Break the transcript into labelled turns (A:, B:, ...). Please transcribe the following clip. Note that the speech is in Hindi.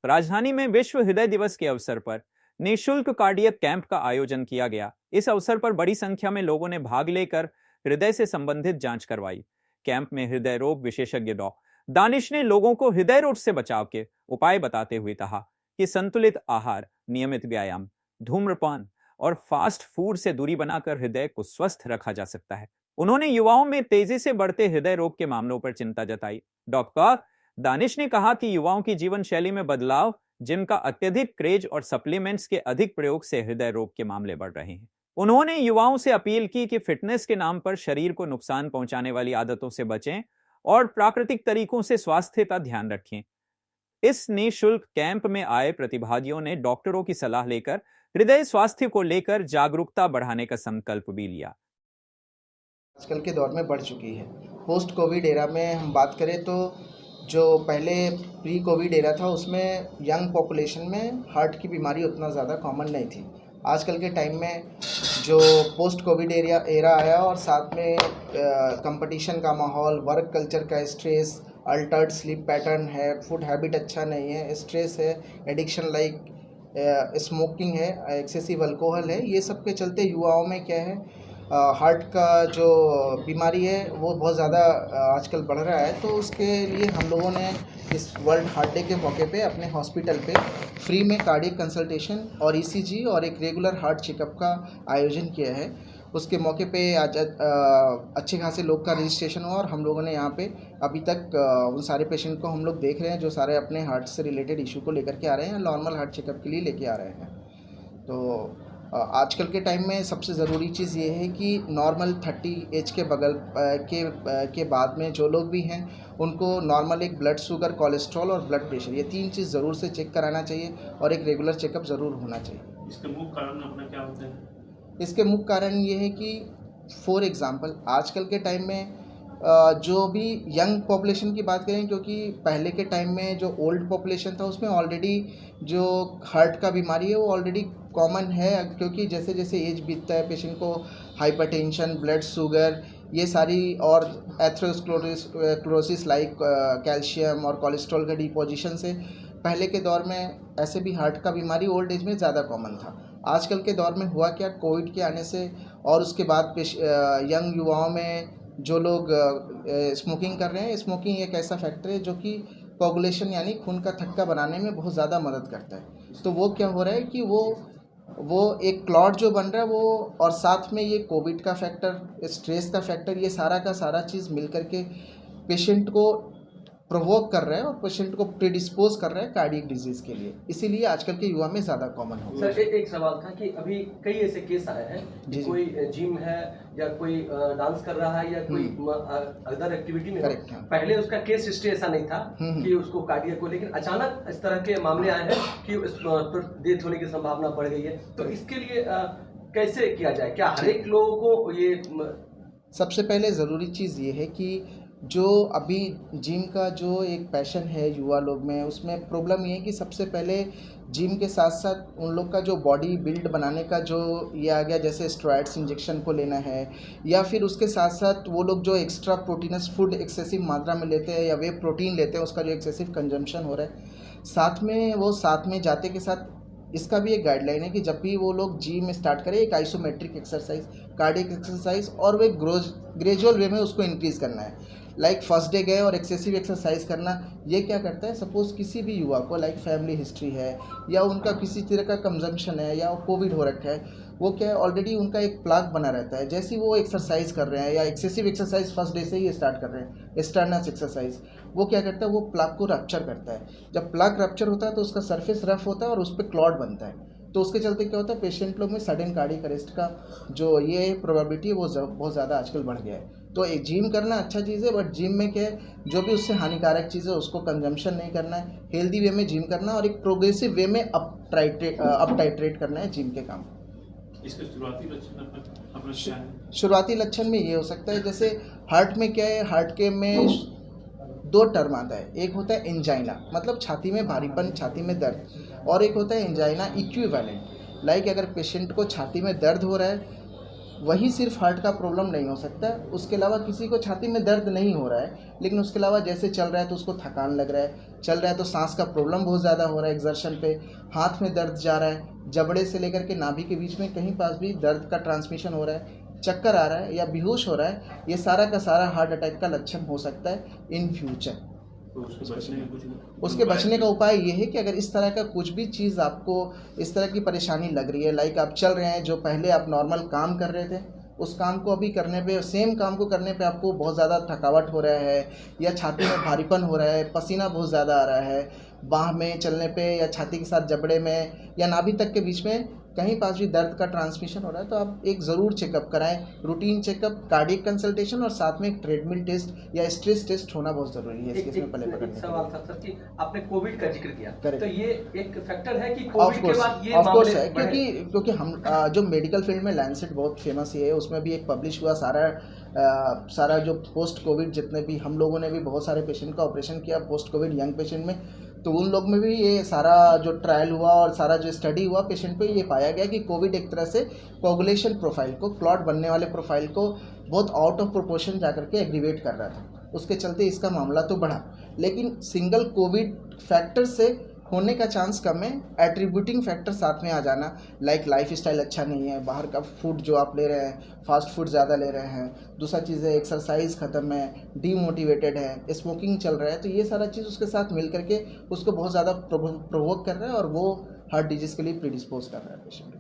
A: राजधानी में विश्व हृदय दिवस के अवसर पर निःशुल्क कार्डियक कैंप का आयोजन किया गया। इस अवसर पर बड़ी संख्या में लोगों ने भाग लेकर हृदय से संबंधित जांच करवाई। कैंप में हृदय रोग विशेषज्ञ डॉ दानिश ने लोगों को हृदय रोग से बचाव के उपाय बताते हुए कहा कि संतुलित आहार, नियमित व्यायाम, धूम्रपान और फास्ट फूड से दूरी बनाकर हृदय को स्वस्थ रखा जा सकता है। उन्होंने युवाओं में तेजी से बढ़ते हृदय रोग के मामलों पर चिंता जताई। डॉक्टर दानिश ने कहा कि युवाओं की जीवन शैली में बदलाव, जिम का अत्यधिक क्रेज और सप्लीमेंट्स के अधिक प्रयोग से हृदय रोग के मामले बढ़ रहे हैं। उन्होंने युवाओं से अपील की कि फिटनेस के नाम पर शरीर को नुकसान पहुंचाने वाली आदतों से बचें और प्राकृतिक तरीकों से स्वास्थ्य का ध्यान रखें। इस निःशुल्क कैंप में आए प्रतिभागियों ने डॉक्टरों की सलाह लेकर हृदय स्वास्थ्य को लेकर जागरूकता बढ़ाने का संकल्प भी लिया।
B: आजकल के दौर में बढ़ चुकी है। पोस्ट कोविड एरा में हम बात करें तो जो पहले प्री कोविड एरा था उसमें यंग पॉपुलेशन में हार्ट की बीमारी उतना ज़्यादा कॉमन नहीं थी। आजकल के टाइम में जो पोस्ट कोविड एरा आया और साथ में कंपटीशन का माहौल, वर्क कल्चर का स्ट्रेस, अल्टर्ड स्लीप पैटर्न है, फूड हैबिट अच्छा नहीं है, स्ट्रेस है, एडिक्शन लाइक स्मोकिंग है, एक्सेसिव अल्कोहल है, ये सब के चलते युवाओं में क्या है हार्ट का जो बीमारी है वो बहुत ज़्यादा आजकल बढ़ रहा है। तो उसके लिए हम लोगों ने इस वर्ल्ड हार्ट डे के मौके पे अपने हॉस्पिटल पे फ्री में कार्डियक कंसल्टेशन और ईसीजी और एक रेगुलर हार्ट चेकअप का आयोजन किया है। उसके मौके पे आज अच्छे खासे लोग का रजिस्ट्रेशन हुआ और हम लोगों ने यहाँ पे अभी तक उन सारे पेशेंट को हम लोग देख रहे हैं जो सारे अपने हार्ट से रिलेटेड इशू को लेकर के आ रहे हैं, नॉर्मल हार्ट चेकअप के लिए लेके आ रहे हैं। तो आजकल के टाइम में सबसे ज़रूरी चीज़ ये है कि नॉर्मल 30 एज के बगल के बाद में जो लोग भी हैं उनको नॉर्मल एक ब्लड शुगर, कोलेस्ट्रॉल और ब्लड प्रेशर, ये 3 चीज़ ज़रूर से चेक कराना चाहिए और एक रेगुलर चेकअप ज़रूर होना चाहिए।
C: इसके मुख्य कारण अपना क्या होते हैं?
B: इसके मुख्य कारण ये है कि फॉर एग्ज़ाम्पल आजकल के टाइम में जो भी यंग पॉपुलेशन की बात करें, क्योंकि पहले के टाइम में जो ओल्ड पॉपुलेशन था उसमें ऑलरेडी जो हार्ट का बीमारी है वो ऑलरेडी कॉमन है, क्योंकि जैसे जैसे एज बीतता है पेशेंट को हाइपरटेंशन, ब्लड शुगर, ये सारी और एथेरोस्क्लेरोसिस लाइक कैल्शियम और कोलेस्ट्रॉल का डिपोजिशन से पहले के दौर में ऐसे भी हार्ट का बीमारी ओल्ड एज में ज़्यादा कॉमन था। आजकल के दौर में हुआ क्या, कोविड के आने से और उसके बाद यंग युवाओं में जो लोग स्मोकिंग कर रहे हैं, स्मोकिंग एक ऐसा फैक्टर है जो कि कोगुलेशन यानी खून का थक्का बनाने में बहुत ज़्यादा मदद करता है। तो वो क्या हो रहा है कि वो एक क्लॉट जो बन रहा है वो, और साथ में ये कोविड का फैक्टर, स्ट्रेस का फैक्टर, ये सारा का सारा चीज़ मिल करके पेशेंट को प्रोवोक कर रहा है और पेशेंट को प्रीडिस्पोज कर रहा है कार्डियक डिजीज़ के लिए। इसीलिए आजकल के युवा में ज़्यादा कॉमन हो गया।
D: सर एक सवाल था कि अभी कई ऐसे केस आए हैं कि कोई जिम है या कोई डांस कर रहा है या कोई अदर एक्टिविटी में, पहले उसका केस हिस्ट्री ऐसा नहीं था कि उसको कार्डियक को, लेकिन अचानक इस तरह के मामले आए हैं कि डेथ होने की संभावना बढ़ गई है। तो इसके लिए कैसे किया जाए? क्या हर एक लोगों को ये?
B: सबसे पहले ज़रूरी चीज़ ये है कि जो अभी जिम का जो एक पैशन है युवा लोग में, उसमें प्रॉब्लम ये है कि सबसे पहले जिम के साथ साथ उन लोग का जो बॉडी बिल्ड बनाने का जो ये आ गया, जैसे स्टेरॉइड्स इंजेक्शन को लेना है, या फिर उसके साथ साथ वो लोग जो एक्स्ट्रा प्रोटीनस फूड एक्सेसिव मात्रा में लेते हैं या वे प्रोटीन लेते हैं, उसका जो एक्सेसिव कंजम्पशन हो रहा है, साथ में जाते के साथ इसका भी एक गाइडलाइन है कि जब भी वो लोग जिम स्टार्ट करें एक आइसोमेट्रिक एक्सरसाइज, कार्डियक एक्सरसाइज, और वे ग्रेजुअल वे में उसको इंक्रीज़ करना है। लाइक फर्स्ट डे गए और एक्सेसिव एक्सरसाइज करना, ये क्या करता है, सपोज़ किसी भी युवा को लाइक फैमिली हिस्ट्री है या उनका किसी तरह का कंजम्पशन है या कोविड हो रखा है, वो क्या है ऑलरेडी उनका एक प्लाक बना रहता है। जैसे ही वो एक्सरसाइज कर रहे हैं या एक्सेसिव एक्सरसाइज फर्स्ट डे से ही स्टार्ट कर रहे हैं, स्टर्नस एक्सरसाइज, वो क्या करता है, वो प्लाक को रप्चर करता है। जब प्लाक रप्चर होता है तो उसका सरफेस रफ होता है और उस पर क्लॉट बनता है। तो उसके चलते क्या होता है, पेशेंट लोग में सडन कार्डियक अरेस्ट का जो ये प्रोबेबिलिटी है वो बहुत ज़्यादा आजकल बढ़ गया है। तो एक जिम करना अच्छा चीज़ है, बट जिम में क्या है, जो भी उससे हानिकारक चीज़ है उसको कंजम्पशन नहीं करना है, हेल्दी वे में जिम करना और एक प्रोग्रेसिव वे में अप टाइट्रेट करना है जिम के काम।
C: इसके शुरुआती लक्षण अपना क्या है?
B: शुरुआती लक्षण में ये हो सकता है, जैसे हार्ट में क्या है, हार्ट के में 2 टर्म आता है। एक होता है एंजाइना, मतलब छाती में भारीपन, छाती में दर्द, और एक होता है एंजाइना इक्विवेलेंट। लाइक अगर पेशेंट को छाती में दर्द हो रहा है, वही सिर्फ हार्ट का प्रॉब्लम नहीं हो सकता, उसके अलावा किसी को छाती में दर्द नहीं हो रहा है लेकिन उसके अलावा जैसे चल रहा है तो उसको थकान लग रहा है, चल रहा है तो सांस का प्रॉब्लम बहुत ज़्यादा हो रहा है एक्सर्शन पे, हाथ में दर्द जा रहा है, जबड़े से लेकर के नाभि के बीच में कहीं पास भी दर्द का ट्रांसमिशन हो रहा है, चक्कर आ रहा है या बेहोश हो रहा है, ये सारा का सारा हार्ट अटैक का लक्षण हो सकता है इन फ्यूचर।
C: तो
B: उसके बचने का उपाय ये है कि अगर इस तरह का कुछ भी चीज़ आपको इस तरह की परेशानी लग रही है, लाइक आप चल रहे हैं, जो पहले आप नॉर्मल काम कर रहे थे उस काम को अभी करने पे, सेम काम को करने पे आपको बहुत ज़्यादा थकावट हो रहा है या छाती में भारीपन हो रहा है, पसीना बहुत ज़्यादा आ रहा है, बाह में चलने पे या छाती के साथ जबड़े में या नाभि तक के बीच में कहीं पास भी दर्द का ट्रांसमिशन हो रहा है, तो आप एक ज़रूर चेकअप कराएं, रूटीन चेकअप, कार्डियक कंसल्टेशन और साथ में एक ट्रेडमिल टेस्ट या स्ट्रेस टेस्ट होना बहुत ज़रूरी है इस केस में पहले पकड़ने।
D: सवाल था सर कि आपने कोविड का जिक्र किया, तो ये एक फैक्टर है कि
B: ऑफ
D: कोविड के बाद ये
B: कोर्स
D: मामले
B: है, क्योंकि हम जो मेडिकल फील्ड में लैंसेट बहुत फेमस है, उसमें भी एक पब्लिश हुआ सारा जो पोस्ट कोविड, जितने भी हम लोगों ने भी बहुत सारे पेशेंट का ऑपरेशन किया पोस्ट कोविड यंग पेशेंट में, तो उन लोग में भी ये सारा जो ट्रायल हुआ और सारा जो स्टडी हुआ पेशेंट पे, ये पाया गया कि कोविड एक तरह से कोगुलेशन प्रोफाइल को, क्लॉट बनने वाले प्रोफाइल को बहुत आउट ऑफ प्रोपोर्शन जाकर के एग्रीवेट कर रहा था, उसके चलते इसका मामला तो बढ़ा, लेकिन सिंगल कोविड फैक्टर से होने का चांस कम है। एट्रीब्यूटिंग फैक्टर साथ में आ जाना, लाइक लाइफ स्टाइल अच्छा नहीं है, बाहर का फूड जो आप ले रहे हैं, फास्ट फूड ज़्यादा ले रहे हैं, दूसरा चीज़ है एक्सरसाइज ख़त्म है, डीमोटिवेटेड है, स्मोकिंग चल रहा है, तो ये सारा चीज़ उसके साथ मिल करके उसको बहुत ज़्यादा प्रोवोक कर रहा है और वो हार्ट डिजीज़ के लिए प्रीडिस्पोज कर रहा है पेशेंट।